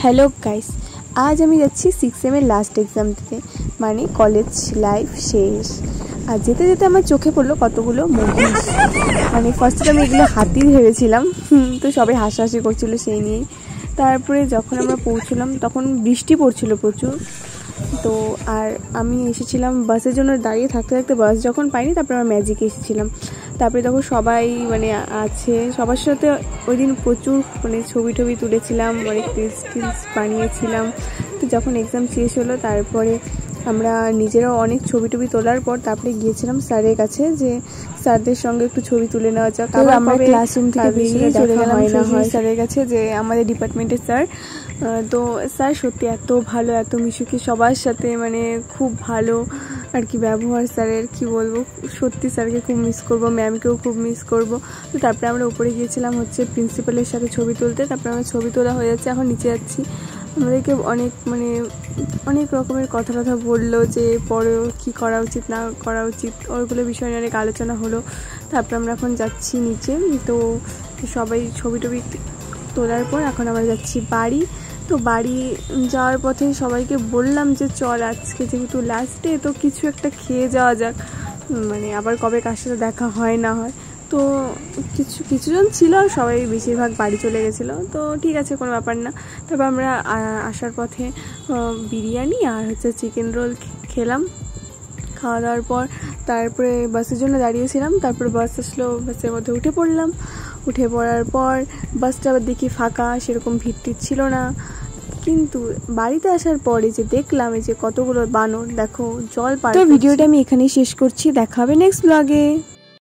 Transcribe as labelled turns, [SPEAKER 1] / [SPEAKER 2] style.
[SPEAKER 1] Hello guys, আজ আমি যাচ্ছি 6 এর লাস্ট এক্সাম দিতে, মানে কলেজ লাইফ শেষ। আর যেতে যেতে আমার চোখে পড়লো কতগুলো মহিষ। মানে ফার্স্টে আমি এগুলো হাতি ভেবেছিলাম, তো সবাই হাসাহাসি করছিল সেই নিয়েই। তারপরে যখন আমরা পৌঁছলাম তখন বৃষ্টি পড়ছিল প্রচুর। তো আর আমি এসেছিলাম বাসের জন্য, দাঁড়িয়ে থাকতে থাকতে বাস যখন পাইনি তারপরে আমরা ম্যাজিকে এসেছিলাম। তারপরে তখন সবাই মানে আছে, সবার সাথে ওই দিন প্রচুর মানে ছবি টবি তুলেছিলাম, অনেক রিলস বানিয়েছিলাম। তো যখন এক্সাম শেষ হলো তারপরে আমরা নিজেরাও অনেক ছবি টবি তোলার পর তারপরে গিয়েছিলাম স্যারের কাছে যে স্যারদের সঙ্গে একটু ছবি তুলে নেওয়া যাক। আবার আমরা ক্লাসরুম থেকে বেরিয়ে চলে গেলাম স্যারের কাছে, যে আমাদের ডিপার্টমেন্টের স্যার। তো স্যার সত্যি এত ভালো, এত মিশুকি, সবার সাথে মানে খুব ভালো আর কি ব্যবহার স্যারের, কি বলবো। সত্যি স্যারকে খুব মিস করবো, ম্যামকেও খুব মিস করবো। তো তারপরে আমরা উপরে গিয়েছিলাম হচ্ছে প্রিন্সিপালের সাথে ছবি তুলতে। তারপরে আমরা ছবি তোলা হয়ে যাচ্ছে, এখন নিচে যাচ্ছি। আমাদেরকে অনেক রকমের কথা বললো যে পরে কি করা উচিত না করা উচিত, ওইগুলো বিষয় নিয়ে অনেক আলোচনা হলো। তারপরে আমরা এখন যাচ্ছি নিচে। তো সবাই ছবি টবি তোলার পর এখন আমরা যাচ্ছি বাড়ি। তো বাড়ি যাওয়ার পথে সবাইকে বললাম যে চল আজকে যেহেতু লাস্ট ডে, তো কিছু একটা খেয়ে যাওয়া যাক, মানে আবার কবে কার সাথে দেখা হয় না হয়। তো কিছুজন ছিল, সবাই বেশিরভাগ বাড়ি চলে গেছিলো। তো ঠিক আছে, কোনো ব্যাপার না। তারপর আমরা আসার পথে বিরিয়ানি আর হচ্ছে চিকেন রোল খেলাম। খাওয়া দাওয়ার পর তারপরে বাসের জন্য দাঁড়িয়েছিলাম। তারপর বাস আসলো, বাসের মধ্যে উঠে পড়লাম। উঠে পড়ার পর বাসটা আবার দেখি ফাঁকা, সেরকম ভিড় ছিল না। কিন্তু বাড়িতে আসার পরে যে দেখলাম এই যে কতগুলো বানর, দেখো জল পার। তো ভিডিওটা আমি এখানেই শেষ করছি, দেখা হবে নেক্সট ব্লগে।